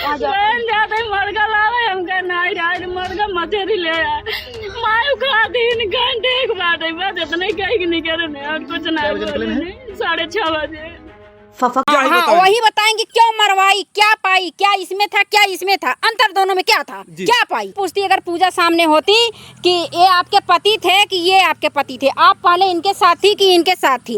जाते मरगा लावे हमका नहीं रात मरगा मछली ले मायू खा दिन घंटे एक बात है बस इतना कहीं नहीं करे और कुछ नहीं 6:30 बजे वही बताएंगे क्यों मरवाई, क्या पाई, क्या इसमें था, क्या इसमें था, अंतर दोनों में क्या था, क्या पाई। पूछती अगर पूजा सामने होती कि ये आपके पति थे कि ये आपके पति थे, आप पहले इनके साथ थी कि इनके साथ थी,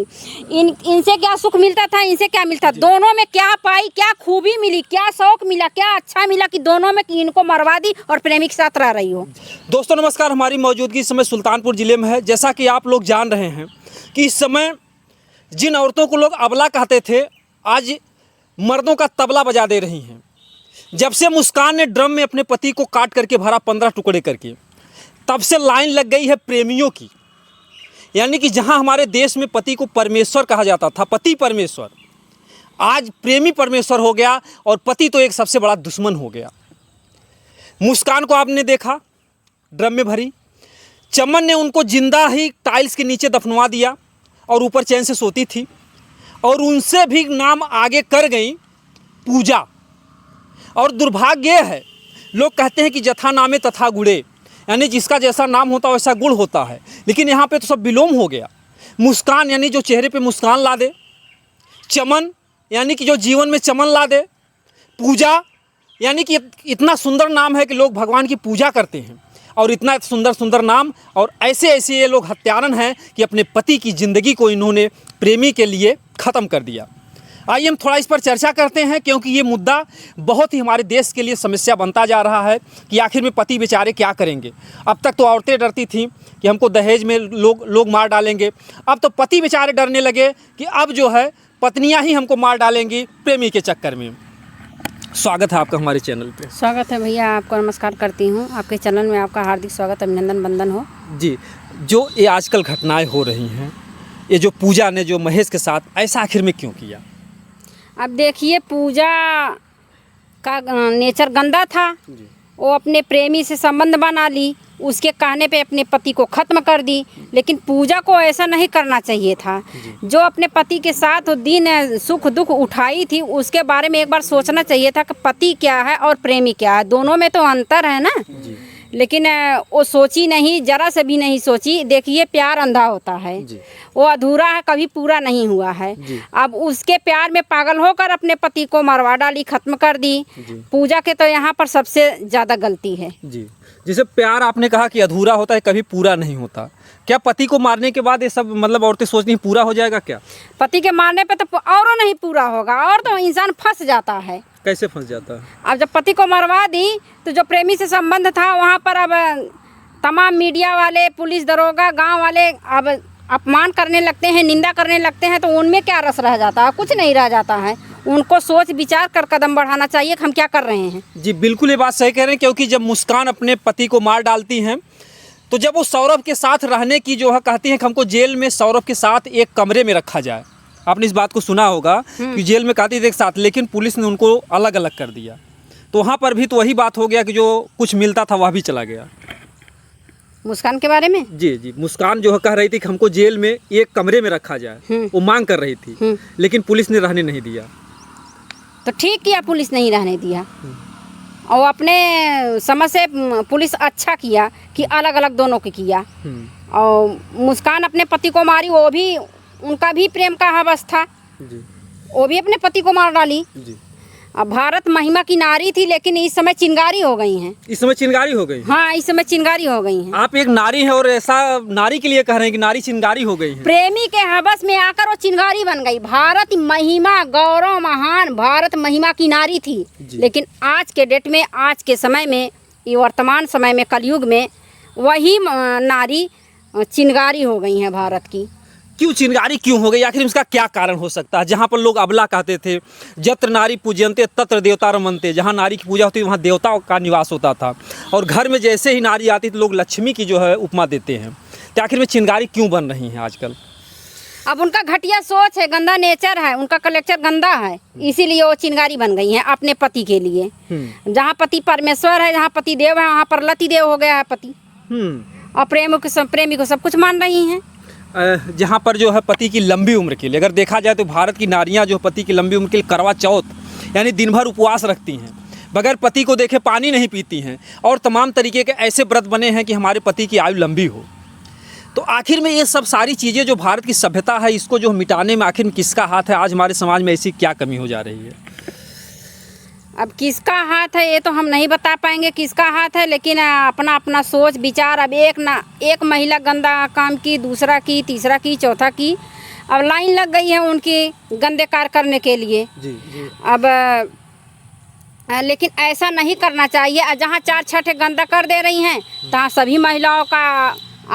इनसे क्या सुख मिलता था, इनसे क्या मिलता, दोनों में क्या पाई, क्या खूबी मिली, क्या शौक मिला, क्या अच्छा मिला कि दोनों में कि इनको मरवा दी और प्रेमी के साथ रह रही हो। दोस्तों नमस्कार, हमारी मौजूदगी इस समय सुल्तानपुर जिले में है। जैसा कि आप लोग जान रहे हैं कि इस समय जिन औरतों को लोग अबला कहते थे आज मर्दों का तबला बजा दे रही हैं। जब से मुस्कान ने ड्रम में अपने पति को काट करके भरा 15 टुकड़े करके, तब से लाइन लग गई है प्रेमियों की। यानी कि जहां हमारे देश में पति को परमेश्वर कहा जाता था, पति परमेश्वर, आज प्रेमी परमेश्वर हो गया और पति तो एक सबसे बड़ा दुश्मन हो गया। मुस्कान को आपने देखा ड्रम में भरी, चमन ने उनको जिंदा ही टाइल्स के नीचे दफनवा दिया और ऊपर चैन से सोती थी। और उनसे भी नाम आगे कर गई पूजा। और दुर्भाग्य है, लोग कहते हैं कि जथा नामे तथा गुड़े, यानी जिसका जैसा नाम होता है वैसा गुण होता है, लेकिन यहाँ पे तो सब विलोम हो गया। मुस्कान यानी जो चेहरे पे मुस्कान ला दे, चमन यानी कि जो जीवन में चमन ला दे, पूजा यानी कि इतना सुंदर नाम है कि लोग भगवान की पूजा करते हैं। और इतना सुंदर सुंदर नाम और ऐसे ऐसे ये लोग हत्यारन हैं कि अपने पति की ज़िंदगी को इन्होंने प्रेमी के लिए ख़त्म कर दिया। आइए हम थोड़ा इस पर चर्चा करते हैं, क्योंकि ये मुद्दा बहुत ही हमारे देश के लिए समस्या बनता जा रहा है कि आखिर में पति बेचारे क्या करेंगे। अब तक तो औरतें डरती थीं कि हमको दहेज में लोग मार डालेंगे, अब तो पति बेचारे डरने लगे कि अब जो है पत्नियाँ ही हमको मार डालेंगी प्रेमी के चक्कर में। स्वागत है आपका हमारे चैनल पे। स्वागत है भैया, आपको नमस्कार करती हूँ। आपके चैनल में आपका हार्दिक स्वागत, अभिनंदन बंदन हो जी। जो ये आजकल घटनाएं हो रही हैं, ये जो पूजा ने जो महेश के साथ ऐसा आखिर में क्यों किया? अब देखिए, पूजा का नेचर गंदा था। वो अपने प्रेमी से संबंध बना ली, उसके कहने पे अपने पति को ख़त्म कर दी। लेकिन पूजा को ऐसा नहीं करना चाहिए था। जो अपने पति के साथ दिन सुख दुख उठाई थी, उसके बारे में एक बार सोचना चाहिए था कि पति क्या है और प्रेमी क्या है, दोनों में तो अंतर है ना। लेकिन वो सोची नहीं, जरा से भी नहीं सोची। देखिए, प्यार अंधा होता है, वो अधूरा है, कभी पूरा नहीं हुआ है। अब उसके प्यार में पागल होकर अपने पति को मरवा डाली, खत्म कर दी। पूजा के तो यहाँ पर सबसे ज़्यादा गलती है जी। जैसे प्यार आपने कहा कि अधूरा होता है, कभी पूरा नहीं होता, क्या पति को मारने के बाद ये सब मतलब औरतें सोचती हैं पूरा हो जाएगा क्या? पति के मारने पे तो और नहीं पूरा होगा, और तो इंसान फंस जाता है। कैसे फंस जाता है? अब जब पति को मरवा दी तो जो प्रेमी से संबंध था वहाँ पर अब तमाम मीडिया वाले, पुलिस, दरोगा, गांव वाले अब अपमान करने लगते हैं, निंदा करने लगते हैं। तो उनमें क्या रस रह जाता है? कुछ नहीं रह जाता है। उनको सोच विचार कर कदम बढ़ाना चाहिए कि हम क्या कर रहे हैं। जी बिल्कुल, ये बात सही कह रहे हैं। क्योंकि जब मुस्कान अपने पति को मार डालती हैं, तो जब वो सौरभ के साथ रहने की जो है कहती हैं कि हमको जेल में सौरभ के साथ एक कमरे में रखा जाए। आपने इस बात को सुना होगा कि जेल में कहती थी एक साथ, लेकिन पुलिस ने उनको अलग अलग कर दिया। तो वहाँ पर भी तो वही बात हो गया कि जो कुछ मिलता था वह भी चला गया। मुस्कान के बारे में जी, मुस्कान जो है कह रही थी कि हमको जेल में एक कमरे में रखा जाए, वो मांग कर रही थी, लेकिन पुलिस ने रहने नहीं दिया। तो ठीक किया, पुलिस नहीं रहने दिया। और अपने समझ से पुलिस अच्छा किया कि अलग अलग दोनों को किया। और मुस्कान अपने पति को मारी, वो भी उनका भी प्रेम का हवस था, वो भी अपने पति को मार डाली। अब भारत महिमा की नारी थी, लेकिन इस समय चिंगारी हो गई हैं। इस समय चिंगारी हो गई? हाँ, इस समय चिंगारी हो गई हैं। आप एक नारी हैं और ऐसा नारी के लिए कह रहे हैं कि नारी चिंगारी हो गई है? प्रेमी के हवस में आकर वो चिंगारी बन गई। भारत महिमा, गौरव, महान भारत महिमा की नारी थी। लेकिन आज के डेट में, आज के समय में, ये वर्तमान समय में, कलयुग में वही नारी चिंगारी हो गई है भारत की। क्यों चिंगारी क्यों हो गई? आखिर इसका क्या कारण हो सकता है? जहाँ पर लोग अबला कहते थे, जत्र नारी पूजनते तत्र देवता रमनते, जहाँ नारी की पूजा होती वहाँ देवताओं का निवास होता था। और घर में जैसे ही नारी आती तो लोग लक्ष्मी की जो है उपमा देते हैं। तो आखिर में चिंगारी क्यों बन रही हैं आजकल? अब उनका घटिया सोच है, गंदा नेचर है, उनका कलेक्टर गंदा है, इसीलिए वो चिंगारी बन गई हैं अपने पति के लिए। जहाँ पति परमेश्वर है, जहाँ पति देव है, वहाँ पर लती देव हो गया है पति। और प्रेमी को सब कुछ मान रही हैं। जहाँ पर जो है पति की लंबी उम्र के लिए, अगर देखा जाए तो भारत की नारियाँ जो पति की लंबी उम्र के लिए करवा चौथ यानी दिन भर उपवास रखती हैं। बगैर पति को देखे पानी नहीं पीती हैं और तमाम तरीके के ऐसे व्रत बने हैं कि हमारे पति की आयु लंबी हो। तो आखिर में ये सब सारी चीज़ें जो भारत की सभ्यता है, इसको जो मिटाने में आखिर में किसका हाथ है? आज हमारे समाज में ऐसी क्या कमी हो जा रही है? अब किसका हाथ है ये तो हम नहीं बता पाएंगे किसका हाथ है, लेकिन अपना अपना सोच विचार। अब एक महिला गंदा काम की, दूसरा की, तीसरा की, चौथा की, अब लाइन लग गई है उनकी गंदे कार्य करने के लिए। जी। अब लेकिन ऐसा नहीं करना चाहिए। जहाँ 4-6 गंदा कर दे रही हैं तहाँ सभी महिलाओं का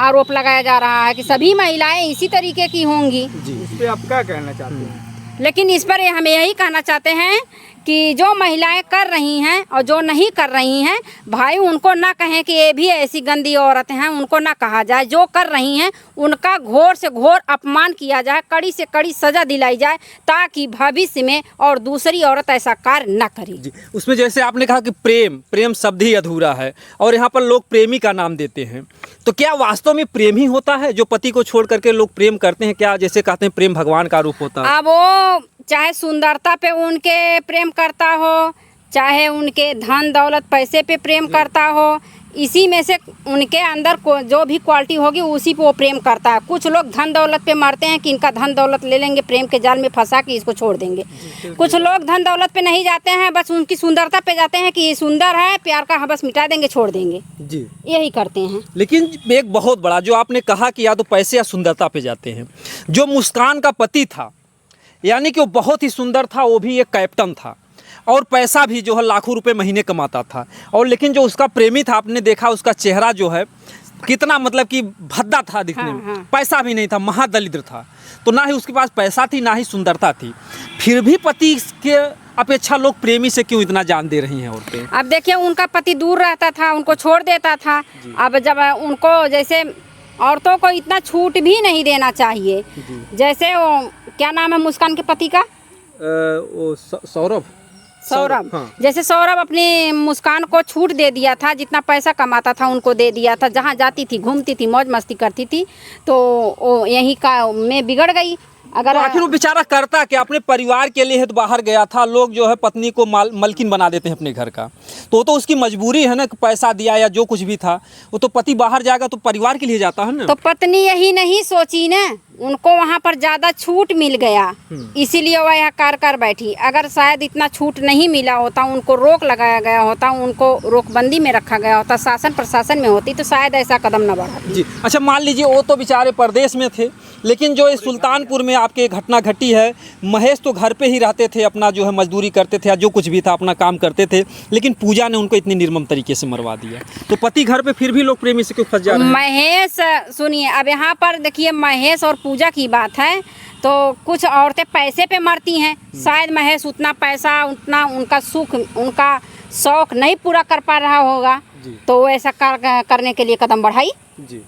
आरोप लगाया जा रहा है कि सभी महिलाएं इसी तरीके की होंगी। जी, इस पे आप क्या कहना चाहते हैं? लेकिन इस पर हम यही कहना चाहते हैं कि जो महिलाएं कर रही हैं और जो नहीं कर रही हैं, भाई उनको ना कहें कि ये भी ऐसी गंदी औरतें हैं, उनको ना कहा जाए। जो कर रही हैं उनका घोर से घोर अपमान किया जाए, कड़ी से कड़ी सज़ा दिलाई जाए, ताकि भविष्य में और दूसरी औरत ऐसा कार्य ना करे। जी। उसमें जैसे आपने कहा कि प्रेम शब्द ही अधूरा है और यहाँ पर लोग प्रेमी का नाम देते हैं, तो क्या वास्तव में प्रेम ही होता है जो पति को छोड़ करके लोग प्रेम करते हैं? क्या जैसे कहते हैं प्रेम भगवान का रूप होता है? अब वो चाहे सुंदरता पे उनके प्रेम करता हो, चाहे उनके धन दौलत पैसे पे प्रेम करता हो, इसी में से उनके अंदर को जो भी क्वालिटी होगी उसी पे वो प्रेम करता है। कुछ लोग धन दौलत पे मरते हैं कि इनका धन दौलत ले लेंगे, प्रेम के जाल में फंसा के इसको छोड़ देंगे। कुछ लोग धन दौलत पे नहीं जाते हैं, बस उनकी सुंदरता पे जाते हैं कि ये सुंदर है, प्यार का बस मिटा देंगे, छोड़ देंगे। जी, यही करते हैं। लेकिन एक बहुत बड़ा जो आपने कहा कि या तो पैसे या सुंदरता पे जाते हैं। जो मुस्कान का पति था, यानी कि वो बहुत ही सुंदर था, वो भी एक कैप्टन था और पैसा भी जो है लाखों रुपए महीने कमाता था, और लेकिन जो उसका प्रेमी था, आपने देखा उसका चेहरा जो है कितना मतलब कि भद्दा था दिखने में। हाँ। पैसा भी नहीं था, महादरिद्र था। तो ना ही उसके पास पैसा थी, ना ही सुंदरता थी, फिर भी पति के अपेक्षा लोग प्रेमी से क्यों इतना जान दे रही हैं औरतें? अब देखिए उनका पति दूर रहता था, उनको छोड़ देता था। अब जब उनको जैसे औरतों को इतना छूट भी नहीं देना चाहिए। जैसे वो क्या नाम है मुस्कान के पति का? वो सौरभ। हाँ। जैसे सौरभ अपनी मुस्कान को छूट दे दिया था, जितना पैसा कमाता था उनको दे दिया था, जहाँ जाती थी घूमती थी, मौज मस्ती करती थी, तो वो यही का में बिगड़ गई। अगर तो आखिर वो बेचारा करता कि अपने परिवार के लिए तो बाहर गया था। लोग जो है पत्नी को मलकिन बना देते हैं अपने घर का, तो उसकी मजबूरी है ना कि पैसा दिया या जो कुछ भी था, वो तो पति बाहर जाएगा तो परिवार के लिए जाता है ना। तो पत्नी यही नहीं सोची ना, उनको वहाँ पर ज़्यादा छूट मिल गया, इसीलिए वह यहाँ कर बैठी। अगर शायद इतना छूट नहीं मिला होता, उनको रोक लगाया गया होता, उनको रोकबंदी में रखा गया होता, शासन प्रशासन में होती, तो शायद ऐसा कदम न बढ़ाती। जी। अच्छा, मान लीजिए वो तो बेचारे परदेश में थे, लेकिन जो इस सुल्तानपुर में आपके घटना घटी है, महेश तो घर पे ही रहते थे, अपना जो है मजदूरी करते थे या जो कुछ भी था अपना काम करते थे, लेकिन पूजा ने उनको इतनी निर्मम तरीके से मरवा दिया। तो पति घर पे फिर भी लोग प्रेमी से क्यों फंस जा रहे हैं? महेश सुनिए, अब यहाँ पर देखिए महेश और पूजा की बात है, तो कुछ औरतें पैसे पे मरती हैं। शायद महेश उतना पैसा, उतना उनका सुख, उनका शौक नहीं पूरा कर पा रहा होगा, तो वो ऐसा करने के लिए कदम बढ़ाई। जी।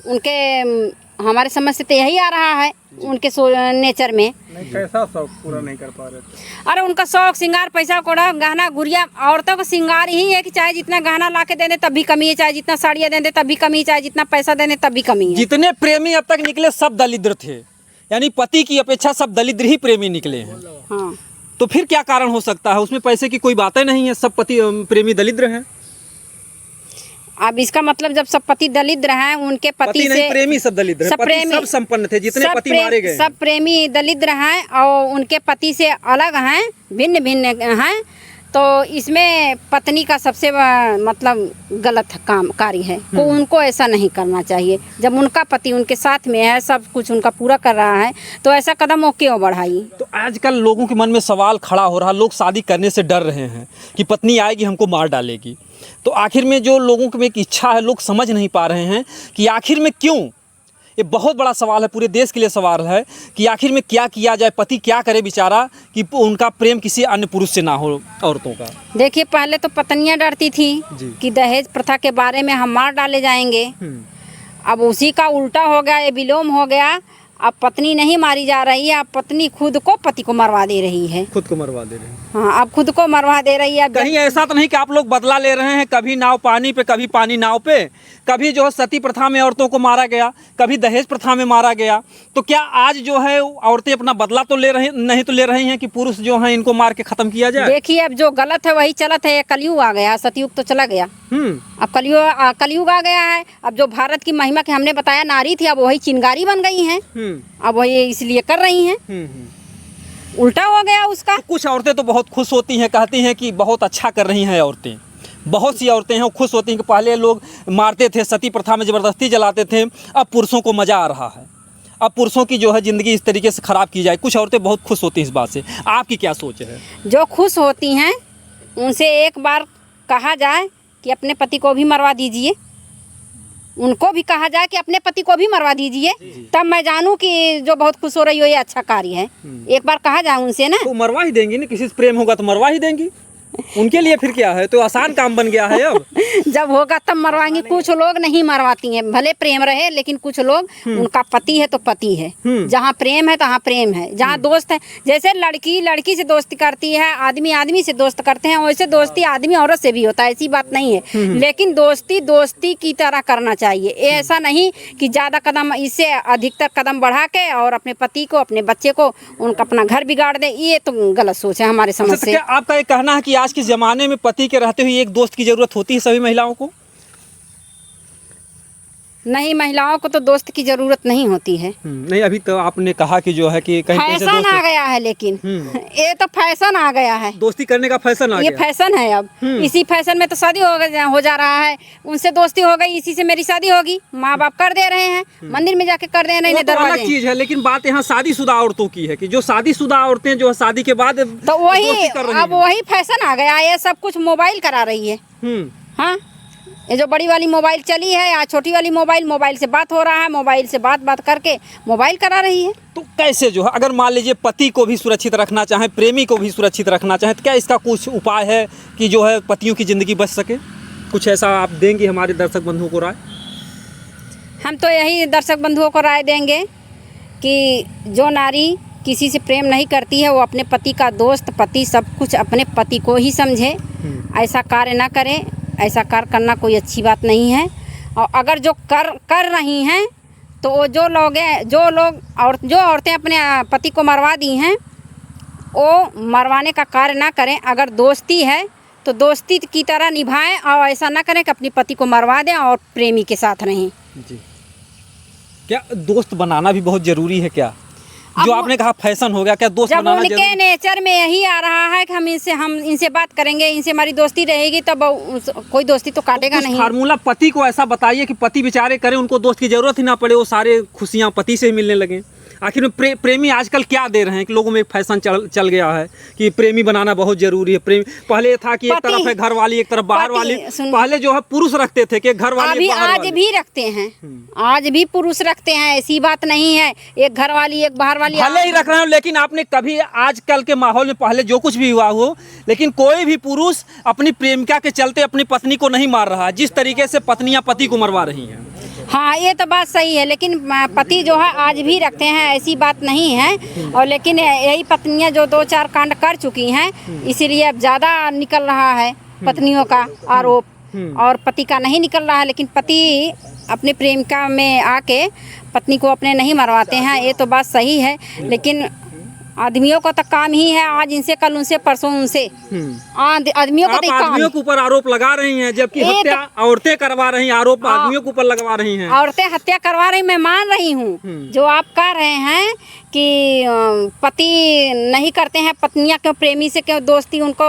उनके हमारे समझ से तो यही आ रहा है उनके नेचर में। नहीं, कैसा शौक पूरा नहीं कर पा रहे थे? अरे उनका शौक श्रृंगार, पैसा कोड़ा, गहना गुड़िया। औरतों का श्रृंगार ही है कि चाहे जितना गहना ला के दे दे तब भी कमी है, चाहे जितना साड़ियाँ दे दे तब भी कमी है, चाहे जितना पैसा दे दे तब भी कमी है। जितने प्रेमी अब तक निकले सब दरिद्र थे, यानी पति की अपेक्षा सब दरिद्र ही प्रेमी निकले हैं। हाँ, तो फिर क्या कारण हो सकता है? उसमें पैसे की कोई बातें नहीं है, सब पति प्रेमी दरिद्र हैं। अब इसका मतलब जब सब पति दरिद्र हैं, उनके पति नहीं, से प्रेमी सब दरिद्र हैं, पति सब संपन्न थे, जितने पति मारे गए सब प्रेमी दरिद्र हैं और उनके पति से अलग हैं, भिन्न भिन्न हैं। तो इसमें पत्नी का सबसे मतलब गलत काम कार्य है, तो उनको ऐसा नहीं करना चाहिए। जब उनका पति उनके साथ में है, सब कुछ उनका पूरा कर रहा है, तो ऐसा कदम वो क्यों बढ़ाई? तो आजकल लोगों के मन में सवाल खड़ा हो रहा, लोग शादी करने से डर रहे हैं कि पत्नी आएगी हमको मार डालेगी। तो आखिर में जो लोगों में एक इच्छा है, लोग समझ नहीं पा रहे हैं कि आखिर में क्यों। ये बहुत बड़ा सवाल है, पूरे देश के लिए सवाल है कि आखिर में क्या किया जाए, पति क्या करे बेचारा कि उनका प्रेम किसी अन्य पुरुष से ना हो औरतों का। देखिए पहले तो पत्नियां डरती थी कि दहेज प्रथा के बारे में हम मार डाले जाएंगे। अब उसी का उल्टा हो गया, ये विलोम हो गया। अब पत्नी नहीं मारी जा रही है, अब पत्नी खुद को पति को मरवा दे रही है। खुद को मरवा दे रहे हैं। हाँ, अब खुद को मरवा दे रही है। अब कहीं ऐसा तो नहीं कि आप लोग बदला ले रहे हैं, कभी नाव पानी पे, कभी पानी नाव पे, कभी जो है सती प्रथा में औरतों को मारा गया, कभी दहेज प्रथा में मारा गया, तो क्या आज जो है औरतें अपना बदला तो ले रही नहीं, तो ले रही हैं कि पुरुष जो हैं इनको मार के खत्म किया जाए? देखिए, अब जो गलत है वही चलत है। कलयुग आ गया, सतयुग तो चला गया, अब कलयुग आ गया है। अब जो भारत की महिमा के हमने बताया नारी थी, अब वही चिंगारी बन गई हैं, अब वही इसलिए कर रही हैं, उल्टा हो गया उसका। कुछ औरतें तो बहुत खुश होती हैं, कहती हैं कि बहुत अच्छा कर रही हैं औरतें। बहुत सी औरतें हैं वो खुश होती हैं कि पहले लोग मारते थे, सती प्रथा में ज़बरदस्ती जलाते थे, अब पुरुषों को मज़ा आ रहा है, अब पुरुषों की जो है ज़िंदगी इस तरीके से ख़राब की जाए। कुछ औरतें बहुत खुश होती हैं इस बात से, आपकी क्या सोच है? जो खुश होती हैं उनसे एक बार कहा जाए कि अपने पति को भी मरवा दीजिए, उनको भी कहा जाए कि अपने पति को भी मरवा दीजिए, तब मैं जानूं कि जो बहुत खुश हो रही हो ये अच्छा कार्य है। एक बार कहा जाए उनसे ना, तो मरवा ही देंगी ना, किसी से प्रेम होगा तो मरवा ही देंगी, उनके लिए फिर क्या है, तो आसान काम बन गया है अब। जब होगा तब मरवाएंगी। कुछ लोग नहीं मरवाती हैं, भले प्रेम रहे, लेकिन कुछ लोग उनका पति है तो पति है, जहाँ प्रेम है तहाँ प्रेम है, जहाँ दोस्त है, जैसे लड़की लड़की से दोस्ती करती है, आदमी आदमी से दोस्त करते हैं, वैसे दोस्ती आदमी औरत से भी होता है, ऐसी बात नहीं है। लेकिन दोस्ती दोस्ती की तरह करना चाहिए, ऐसा नहीं कि ज़्यादा कदम, इससे अधिकतर कदम बढ़ा के और अपने पति को, अपने बच्चे को, उनका अपना घर बिगाड़ दे, ये तो गलत सोच है हमारे समझ से। क्या आपका ये कहना है कि आज के ज़माने में पति के रहते हुए एक दोस्त की ज़रूरत होती है सभी महिलाओं को? नहीं, महिलाओं को तो दोस्त की जरूरत नहीं होती है। नहीं, अभी तो आपने कहा कि जो है कि कहीं फैशन आ गया है, लेकिन ये तो फैशन आ गया है, दोस्ती करने का फैशन आ गया। ये फैशन है अब। इसी फैशन में तो शादी हो जा रहा है, उनसे दोस्ती हो गई, इसी से मेरी शादी होगी, माँ बाप कर दे रहे हैं, मंदिर में जाके कर दे रहे हैं, दरवाजे। अलग चीज है, लेकिन बात यहाँ शादीशुदा औरतों की है कि जो शादीशुदा औरतें जो है शादी के बाद तो वही अब वही फैशन आ गया है। ये सब कुछ मोबाइल करा रही है। हाँ, ये जो बड़ी वाली मोबाइल चली है या छोटी वाली मोबाइल से बात हो रहा है, मोबाइल से बात करके मोबाइल करा रही है। तो कैसे जो है, अगर मान लीजिए पति को भी सुरक्षित रखना चाहें, प्रेमी को भी सुरक्षित रखना चाहें, तो क्या इसका कुछ उपाय है कि जो है पतियों की ज़िंदगी बच सके? कुछ ऐसा आप देंगे हमारे दर्शक बंधुओं को राय? हम तो यही दर्शक बंधुओं को राय देंगे कि जो नारी किसी से प्रेम नहीं करती है वो अपने पति का दोस्त, पति सब कुछ अपने पति को ही समझे, ऐसा कार्य ना करें। ऐसा कार्य करना कोई अच्छी बात नहीं है। और अगर जो कर रही हैं तो वो जो औरतें अपने पति को मरवा दी हैं, वो मरवाने का कार्य ना करें। अगर दोस्ती है तो दोस्ती की तरह निभाएं और ऐसा ना करें कि अपने पति को मरवा दें और प्रेमी के साथ रहें। जी, क्या दोस्त बनाना भी बहुत ज़रूरी है क्या? जो आपने कहा फैशन हो गया, क्या दोस्त बनाना जरूरी? जब उनके नेचर में यही आ रहा है कि हम इनसे बात करेंगे, इनसे हमारी दोस्ती रहेगी, तब कोई दोस्ती तो काटेगा नहीं। फार्मूला पति को ऐसा बताइए कि पति बेचारे करें, उनको दोस्त की जरूरत ही ना पड़े, वो सारे खुशियाँ पति से ही मिलने लगे। आखिर में प्रेमी आजकल क्या दे रहे हैं कि लोगों में एक फैशन चल गया है कि प्रेमी बनाना बहुत जरूरी है। प्रेमी पहले था कि एक तरफ है घर वाली, एक तरफ बाहर वाली। पहले जो है पुरुष रखते थे कि घर वाली, आज भी रखते हैं, आज भी पुरुष रखते हैं, ऐसी बात नहीं है। एक घर वाली एक बाहर वाली भले ही रख रहे हो, लेकिन आपने कभी आजकल के माहौल में पहले जो कुछ भी हुआ हो, लेकिन कोई भी पुरुष अपनी प्रेमिका के चलते अपनी पत्नी को नहीं मार रहा है जिस तरीके से पत्नियां पति को मरवा रही हैं। हाँ, ये तो बात सही है, लेकिन पति जो है आज भी रखते हैं, ऐसी बात नहीं है। और लेकिन यही पत्नियां जो 2-4 कांड कर चुकी हैं, इसीलिए अब ज़्यादा निकल रहा है पत्नियों का आरोप, और पति का नहीं निकल रहा है। लेकिन पति अपने प्रेमिका में आके पत्नी को अपने नहीं मरवाते हैं, ये तो बात सही है। लेकिन आदमियों का तो काम ही है, आज इनसे कल उनसे परसों उनसे। आदमियों का आदमियों के ऊपर आरोप लगा रही हैं, जबकि हत्या औरतें करवा रही हैं, आरोप आदमियों के ऊपर लगवा रही हैं। औरतें हत्या करवा रही, मैं मान रही हूँ। जो आप कह रहे हैं कि पति नहीं करते हैं, पत्नियां क्यों प्रेमी से क्यों दोस्ती, उनको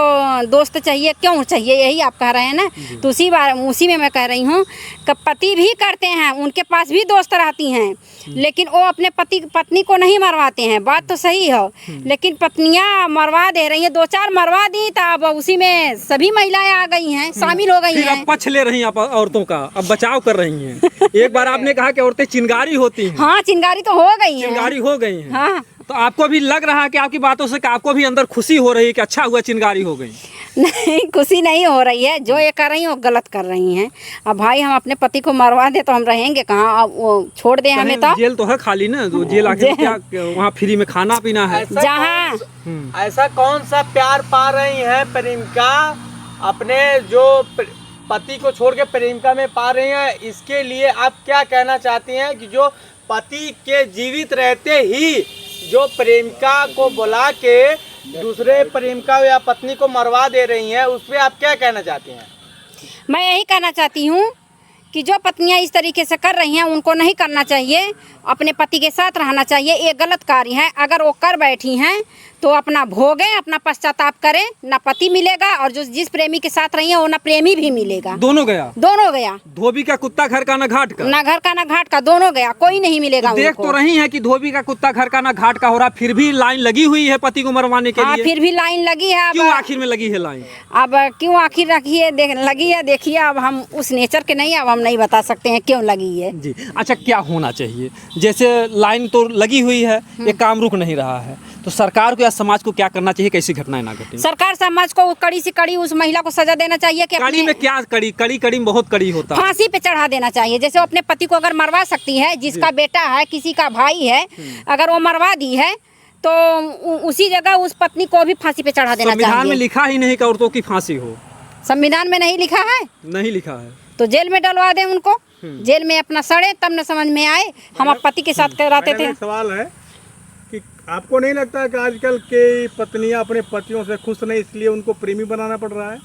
दोस्त चाहिए, क्यों चाहिए, यही आप कह रहे हैं ना। तो उसी में मैं कह रही हूँ कि पति भी करते हैं, उनके पास भी दोस्त रहती हैं, लेकिन वो अपने पत्नी को नहीं मरवाते हैं। बात तो सही है, लेकिन पत्नियां मरवा दे रही हैं। 2-4 मरवा दी तो अब उसी में सभी महिलाएं आ गई हैं, शामिल हो गई हैं। अब पक्ष ले रही हैं औरतों का, अब बचाव कर रही हैं। एक बार आपने कहा कि औरतें चिंगारी होती हैं। हाँ, चिंगारी तो हो गई हैं, चिंगारी हो गई हैं। हाँ, तो आपको भी लग रहा है कि आपकी बातों से कि आपको भी अंदर खुशी हो रही है कि अच्छा हुआ चिंगारी हो गई? नहीं, खुशी नहीं हो रही है। जो ये कर रही हैं वो गलत कर रही हैं। अब भाई हम अपने पति को मरवा दे तो हम रहेंगे कहाँ? अब वो छोड़ दे हमें तो। जेल तो है खाली ना, तो जेल आके क्या वहाँ फ्री में खाना पीना है। जहाँ ऐसा कौन सा प्यार पा रही हैं प्रेमिका अपने जो पति को छोड़ के प्रेमिका में पा रही हैं, इसके लिए आप क्या कहना चाहती हैं कि जो पति के जीवित रहते ही जो प्रेमिका को बुला के दूसरे प्रेमिका या पत्नी को मरवा दे रही हैं, उस पर आप क्या कहना चाहती हैं? मैं यही कहना चाहती हूँ कि जो पत्नियां इस तरीके से कर रही हैं उनको नहीं करना चाहिए, अपने पति के साथ रहना चाहिए। ये गलत कार्य है। अगर वो कर बैठी हैं तो अपना भोगें, अपना पश्चाताप करें। ना पति मिलेगा और जो जिस प्रेमी के साथ रही है वो ना प्रेमी भी मिलेगा। दोनों गया, दोनों गया। धोबी का कुत्ता घर का ना घाट का, ना घर का ना घाट का, दोनों गया। कोई नहीं मिलेगा देख उनको। तो रही है कि धोबी का कुत्ता घर का ना घाट का हो रहा, फिर भी लाइन लगी हुई है पति को मरवाने के हाँ, लिए। फिर भी लाइन लगी है। क्यों अब आखिर में लगी है लाइन? अब क्यों आखिर लगी है देखिए। अब हम उस नेचर के नहीं, अब हम नहीं बता सकते हैं क्यों लगी है। जी अच्छा, क्या होना चाहिए? जैसे लाइन तो लगी हुई है, ये काम रुक नहीं रहा है, तो सरकार को या समाज को क्या करना चाहिए, कैसी घटनाएं ना घटें? सरकार समाज को कड़ी से कड़ी उस महिला को सजा देना चाहिए कि कड़ी में क्या कड़ी? कड़ी कड़ी में बहुत कड़ी होता है। फांसी पे चढ़ा देना चाहिए। जैसे वो अपने पति को अगर मरवा सकती है, जिसका बेटा है, किसी का भाई है, अगर वो मरवा दी है तो उसी जगह उस पत्नी को भी फांसी पे चढ़ा देना चाहिए। संविधान में लिखा ही नहीं कि औरतों की फांसी हो। संविधान में नहीं लिखा है, नहीं लिखा है तो जेल में डलवा दें उनको। जेल में अपना सड़े, तब न समझ में आए। हम अब पति के साथ कराते थे। एक सवाल है कि आपको नहीं लगता कि आजकल के पत्नियां अपने पतियों से खुश नहीं, इसलिए उनको प्रेमी बनाना पड़ रहा है?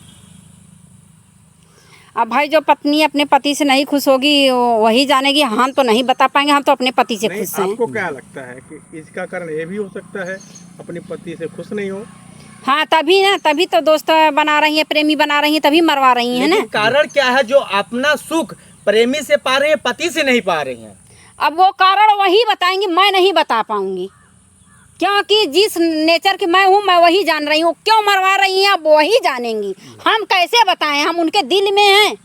अब भाई जो पत्नी अपने पति से नहीं खुश होगी वही जानेगी। हम तो नहीं बता पाएंगे, हम तो अपने पति से नहीं, खुश हैं। आपको क्या लगता है कि इसका कारण ये भी हो सकता है अपने पति से खुश नहीं हो? हाँ, तभी ना, तभी तो दोस्त बना रही है, प्रेमी बना रही है, तभी मरवा रही है ना। लेकिन कारण क्या है जो अपना सुख प्रेमी से पा रही है, पति से नहीं पा रही हैं? अब वो कारण वही बताएंगी, मैं नहीं बता पाऊंगी, क्योंकि जिस नेचर की मैं हूँ मैं वही जान रही हूँ। क्यों मरवा रही हैं अब वही जानेंगी, हम कैसे बताएं? हम उनके दिल में हैं।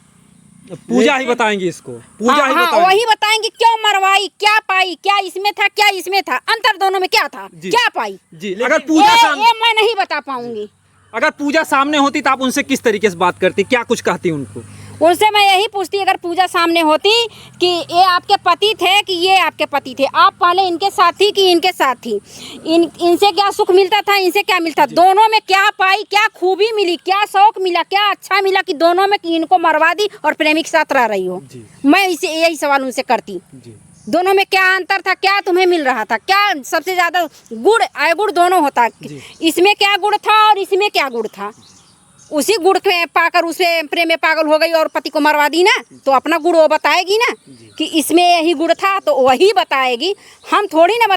पूजा ही बताएंगी इसको, पूजा हाँ, ही हाँ, बताएंगी। वही बताएंगी क्यों मरवाई, क्या पाई, क्या इसमें था, क्या इसमें था, अंतर दोनों में क्या था, क्या पाई। जी, अगर पूजा ये मैं नहीं बता पाऊंगी। अगर पूजा सामने होती तो आप उनसे किस तरीके से बात करती, क्या कुछ कहती उनको? उनसे मैं यही पूछती, अगर पूजा सामने होती कि ये आपके पति थे कि ये आपके पति थे, आप पहले इनके साथ थी कि इनके साथ थी, इनसे क्या सुख मिलता था, इनसे क्या मिलता, दोनों में क्या पाई, क्या खूबी मिली, क्या शौक मिला, क्या अच्छा मिला कि दोनों में कि इनको मरवा दी और प्रेमी के साथ रह रही हो। मैं इसे यही सवाल उनसे करती, दोनों में क्या अंतर था, क्या तुम्हें मिल रहा था, क्या सबसे ज्यादा गुड़ अगुड़ दोनों होता, इसमें क्या गुड़ था और इसमें क्या गुड़ था। उसी गुड़ में पाकर उसे प्रेम में पागल हो गई और पति को मरवा दी ना, तो अपना गुड़ वो बताएगी ना कि इसमें यही गुड़ था, तो वही बताएगी। हम थोड़ी ना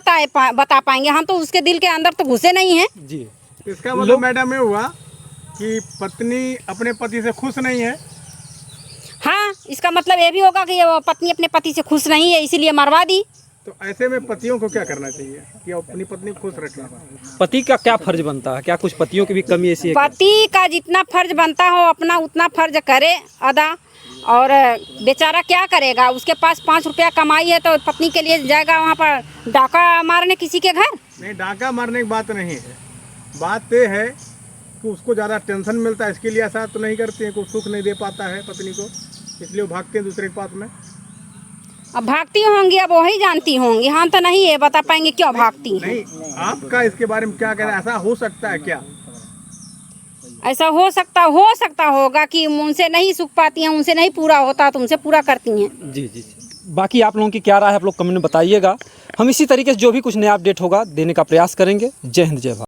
बता पाएंगे, हम तो उसके दिल के अंदर तो घुसे नहीं हैं। जी, इसका मतलब मैडम ये हुआ कि पत्नी अपने पति से खुश नहीं है। हाँ, इसका मतलब ये भी होगा कि वो पत्नी अपने पति से खुश नहीं है, इसीलिए मरवा दी। तो ऐसे में पतियों को क्या करना चाहिए कि अपनी पत्नी को खुश रखें? पति का क्या फर्ज बनता है? क्या कुछ पतियों की भी कमी ऐसी है? पति का जितना फर्ज बनता हो अपना उतना फर्ज करे अदा। और बेचारा क्या करेगा, उसके पास 5 रुपया कमाई है तो पत्नी के लिए जाएगा वहाँ पर डाका मारने किसी के घर? नहीं, डाका मारने की बात नहीं है, बात ये है कि उसको ज़्यादा टेंशन मिलता है, इसके लिए ऐसा तो नहीं करते हैं, कोई सुख नहीं दे पाता है पत्नी को, इसलिए वो भागते हैं दूसरे के पास में। अब भागती होंगी, अब वही जानती होंगी, हम तो नहीं ये बता पाएंगे क्यों भागती हैं। नहीं, आपका इसके बारे में क्या कहना है? ऐसा हो सकता है क्या? ऐसा हो सकता होगा कि उनसे नहीं सुख पाती हैं, उनसे नहीं पूरा होता तो उनसे पूरा करती हैं। जी जी जी। बाकी आप लोगों की क्या राय है आप लोग कमेंट में बताइएगा। हम इसी तरीके से जो भी कुछ नया अपडेट होगा देने का प्रयास करेंगे। जय हिंद, जय भारत।